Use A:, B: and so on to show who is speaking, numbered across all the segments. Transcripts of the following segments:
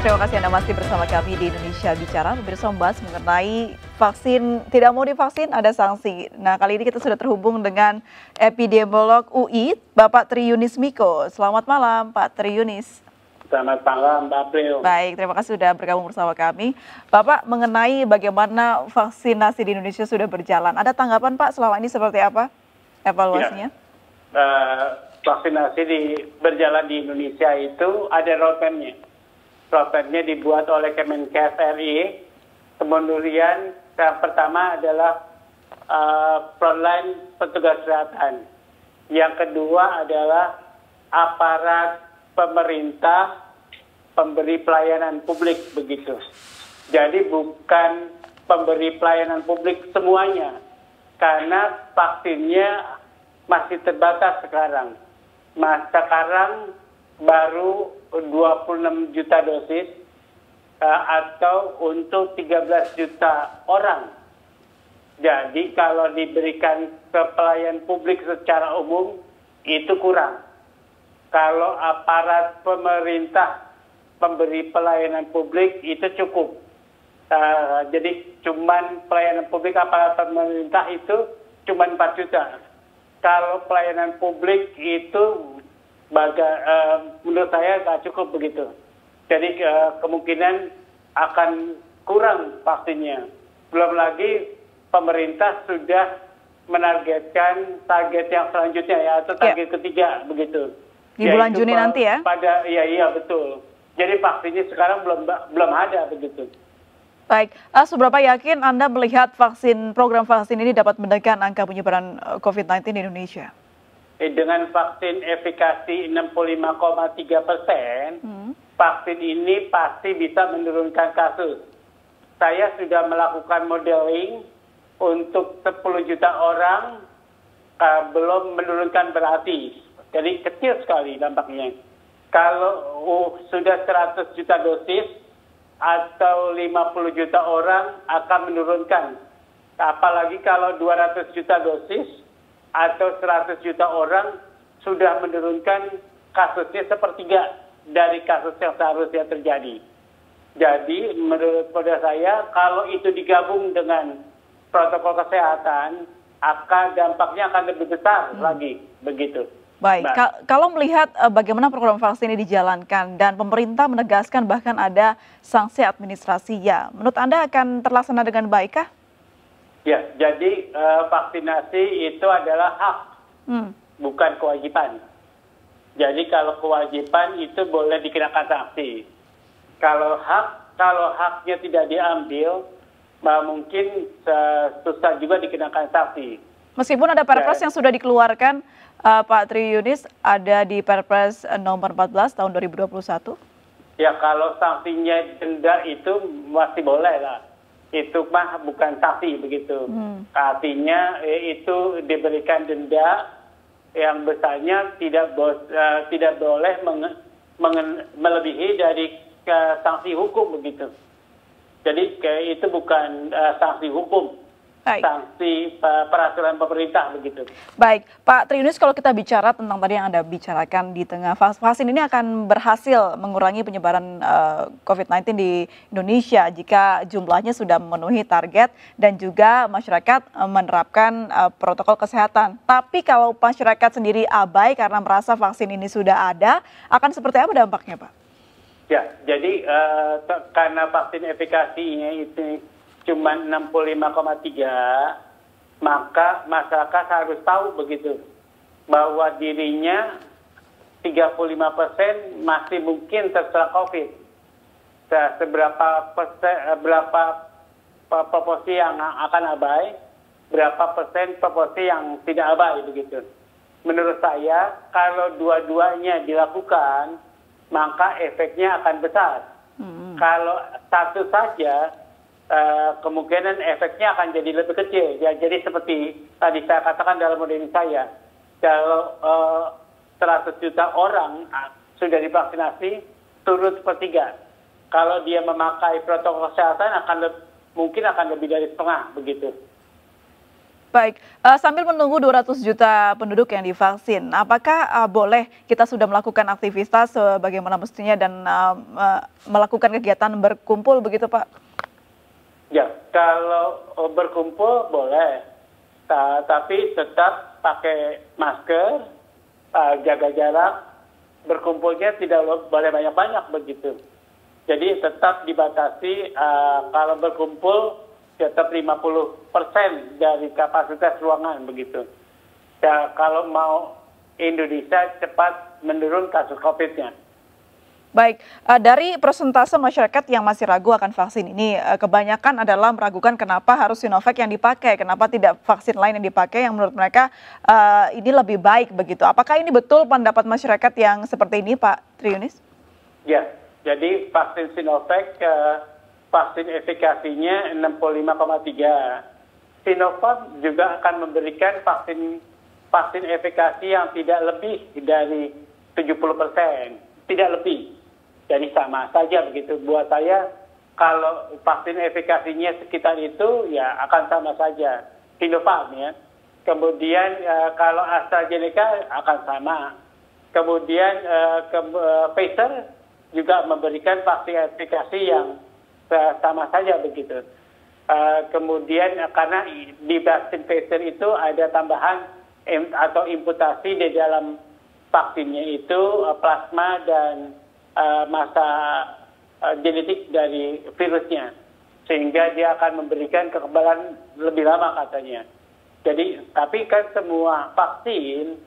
A: Terima kasih Anda masih bersama kami di Indonesia Bicara. Pemirsa membahas mengenai vaksin, tidak mau divaksin ada sanksi. Nah, kali ini kita sudah terhubung dengan epidemiolog UI, Bapak Tri Yunis Miko. Selamat malam, Pak Tri Yunis.
B: Selamat malam, Mbak April.
A: Baik, terima kasih sudah bergabung bersama kami. Bapak, mengenai bagaimana vaksinasi di Indonesia sudah berjalan, ada tanggapan Pak selama ini seperti apa evaluasinya?
B: Ya. Vaksinasi berjalan di Indonesia itu ada roadmap-nya. Roadmap-nya dibuat oleh Kemenkes RI. Kemudian yang pertama adalah frontline petugas kesehatan. Yang kedua adalah aparat pemerintah pemberi pelayanan publik begitu. Jadi bukan pemberi pelayanan publik semuanya, karena vaksinnya masih terbatas sekarang. Sekarang baru 26 juta dosis atau untuk 13 juta orang. Jadi kalau diberikan ke pelayan publik secara umum itu kurang. Kalau aparat pemerintah pemberi pelayanan publik itu cukup. Jadi cuman pelayanan publik aparat pemerintah itu cuman 4 juta. Kalau pelayanan publik itu menurut saya nggak cukup begitu. Jadi kemungkinan akan kurang vaksinnya. Belum lagi pemerintah sudah menargetkan target yang selanjutnya yaitu target ketiga begitu.
A: Di bulan Juni nanti ya?
B: Iya betul. Jadi vaksinnya sekarang belum ada begitu.
A: Baik, seberapa yakin Anda melihat program vaksin ini dapat menekan angka penyebaran COVID-19 di Indonesia?
B: Dengan vaksin efikasi 65,3%, vaksin ini pasti bisa menurunkan kasus. Saya sudah melakukan modeling untuk 10 juta orang, belum menurunkan berarti. Jadi kecil sekali dampaknya. Kalau sudah 100 juta dosis, atau 50 juta orang akan menurunkan. Apalagi kalau 200 juta dosis atau 100 juta orang sudah menurunkan kasusnya sepertiga dari kasus yang seharusnya terjadi. Jadi menurut saya kalau itu digabung dengan protokol kesehatan, dampaknya akan lebih besar lagi begitu.
A: Baik, kalau melihat bagaimana program vaksin ini dijalankan dan pemerintah menegaskan bahkan ada sanksi administrasi, ya, menurut Anda akan terlaksana dengan baik kah?
B: Ya, jadi vaksinasi itu adalah hak, bukan kewajiban. Jadi kalau kewajiban itu boleh dikenakan sanksi. Kalau haknya tidak diambil, mungkin susah juga dikenakan sanksi.
A: Meskipun ada Perpres yang sudah dikeluarkan, Pak Tri Yunis, ada di Perpres nomor 14 tahun 2021?
B: Ya, kalau sanksinya denda itu masih boleh lah. Itu mah bukan sanksi begitu. Artinya itu diberikan denda yang besarnya tidak boleh melebihi dari sanksi hukum begitu. Jadi itu bukan sanksi hukum. Baik. Sanksi peraturan pemerintah begitu.
A: Baik, Pak Tri Yunis, kalau kita bicara tentang tadi yang Anda bicarakan di tengah vaksin ini akan berhasil mengurangi penyebaran COVID-19 di Indonesia jika jumlahnya sudah memenuhi target dan juga masyarakat menerapkan protokol kesehatan. Tapi kalau masyarakat sendiri abai karena merasa vaksin ini sudah ada, akan seperti apa dampaknya, Pak?
B: Ya, jadi karena vaksin efikasinya itu cuma 65,3, maka masyarakat harus tahu begitu bahwa dirinya 35% masih mungkin terserang COVID. Berapa proporsi yang akan abai, berapa persen proporsi yang tidak abai begitu. Menurut saya kalau dua-duanya dilakukan, maka efeknya akan besar. Kalau satu saja, kemungkinan efeknya akan jadi lebih kecil. Ya, jadi seperti tadi saya katakan dalam model saya, kalau 100 juta orang sudah divaksinasi, turun sepertiga. Kalau dia memakai protokol kesehatan mungkin akan lebih dari setengah begitu.
A: Baik, sambil menunggu 200 juta penduduk yang divaksin, apakah boleh kita sudah melakukan aktivitas sebagaimana mestinya dan melakukan kegiatan berkumpul begitu, Pak?
B: Ya, kalau berkumpul boleh, tapi tetap pakai masker, jaga jarak, berkumpulnya tidak boleh banyak-banyak begitu. Jadi tetap dibatasi, kalau berkumpul tetap 50% dari kapasitas ruangan begitu. Ya, kalau mau Indonesia cepat menurun kasus COVID-nya.
A: Baik, dari persentase masyarakat yang masih ragu akan vaksin ini, kebanyakan adalah meragukan kenapa harus Sinovac yang dipakai, kenapa tidak vaksin lain yang dipakai yang menurut mereka ini lebih baik begitu. Apakah ini betul pendapat masyarakat yang seperti ini, Pak Triunis?
B: Ya, jadi vaksin Sinovac vaksin efikasinya 65,3. Sinovac juga akan memberikan vaksin efikasi yang tidak lebih dari 70%, tidak lebih. Jadi sama saja begitu. Buat saya kalau vaksin efikasinya sekitar itu ya akan sama saja. Sinovac ya. Kemudian kalau AstraZeneca akan sama. Kemudian Pfizer juga memberikan vaksin efikasi yang sama saja begitu. Kemudian karena di vaksin Pfizer itu ada tambahan atau imputasi di dalam vaksinnya itu plasma dan masa genetik dari virusnya, sehingga dia akan memberikan kekebalan lebih lama katanya. Jadi tapi kan semua vaksin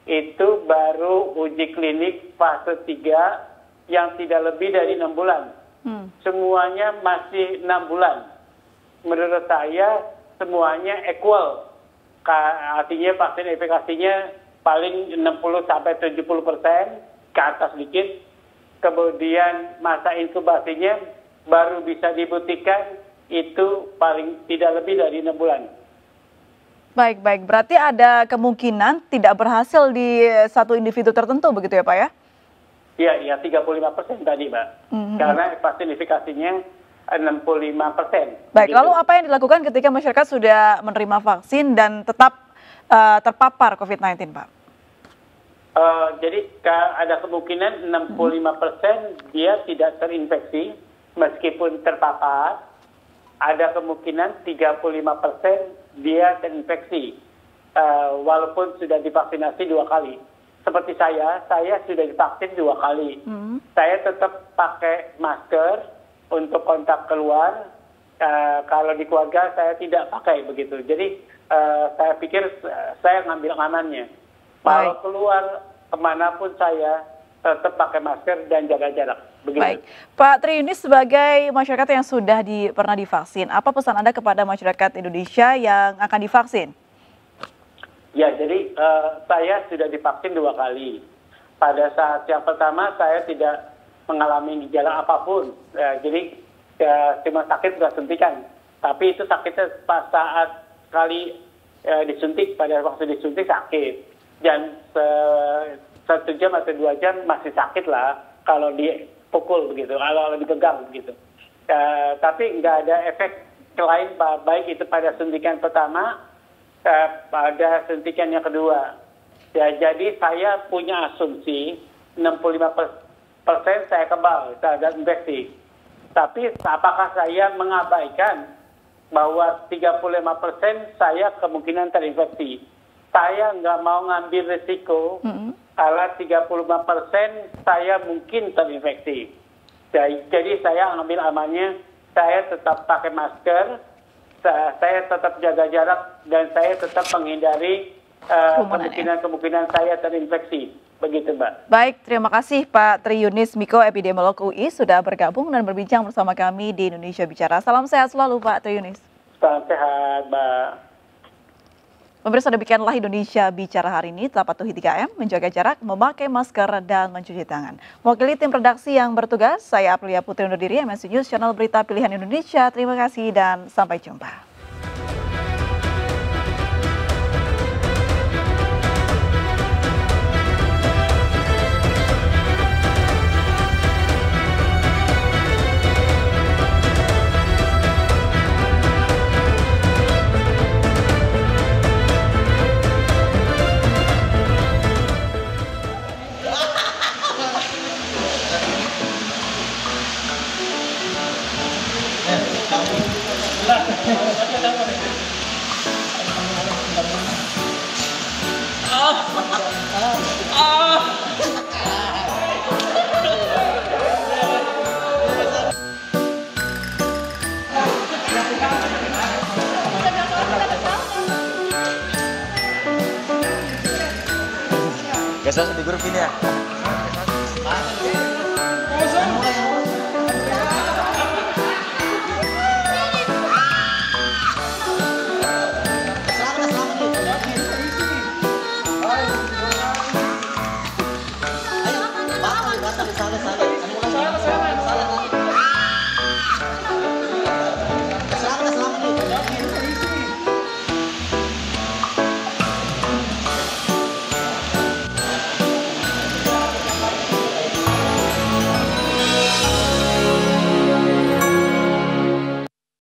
B: itu baru uji klinik fase 3 yang tidak lebih dari 6 bulan. Semuanya masih 6 bulan. Menurut saya semuanya equal. Artinya vaksin efikasinya paling 60-70% ke atas sedikit. Kemudian masa inkubasinya baru bisa dibuktikan itu paling tidak lebih dari 6 bulan.
A: Baik, berarti ada kemungkinan tidak berhasil di satu individu tertentu begitu ya Pak ya?
B: Iya, 35% tadi, Mbak. Karena vaksin efikasinya 65%.
A: Baik, lalu apa yang dilakukan ketika masyarakat sudah menerima vaksin dan tetap terpapar COVID-19, Pak?
B: Jadi ada kemungkinan 65% dia tidak terinfeksi meskipun terpapar. Ada kemungkinan 35% dia terinfeksi walaupun sudah divaksinasi 2 kali. Seperti saya sudah divaksin 2 kali. Saya tetap pakai masker untuk kontak keluar. Kalau di keluarga saya tidak pakai begitu. Jadi saya pikir saya ngambil amannya. Kalau keluar kemanapun saya tetap pakai masker dan jaga jarak. Begitu.
A: Baik, Pak Triunis sebagai masyarakat yang sudah pernah divaksin, apa pesan Anda kepada masyarakat Indonesia yang akan divaksin?
B: Ya, jadi saya sudah divaksin 2 kali. Pada saat yang pertama saya tidak mengalami gejala apapun. Jadi cuma sakit sudah suntikan. Tapi itu sakitnya pas saat sekali disuntik, pada waktu disuntik sakit. Dan 1 jam atau 2 jam masih sakit lah kalau dipukul begitu, kalau dipegang begitu. Tapi nggak ada efek lain baik itu pada suntikan pertama, pada suntikan yang kedua. Ya, jadi saya punya asumsi 65% saya kebal terhadap infeksi. Tapi apakah saya mengabaikan bahwa 35% saya kemungkinan terinfeksi? Saya nggak mau ngambil risiko kalau 35% saya mungkin terinfeksi. Jadi saya ambil amannya, saya tetap pakai masker, saya tetap jaga jarak, dan saya tetap menghindari kemungkinan saya terinfeksi. Begitu, Mbak.
A: Baik, terima kasih Pak Triunis Miko, epidemiolog UI, sudah bergabung dan berbincang bersama kami di Indonesia Bicara. Salam sehat selalu Pak Triunis.
B: Salam sehat, Mbak.
A: Pemirsa, demikianlah Indonesia Bicara hari ini. Tetap patuhi 3M, menjaga jarak, memakai masker, dan mencuci tangan. Mewakili tim redaksi yang bertugas, saya Aprilia Putri undur diri, MNC News, Channel Berita Pilihan Indonesia. Terima kasih dan sampai jumpa.
C: Biasa di grup ini ya.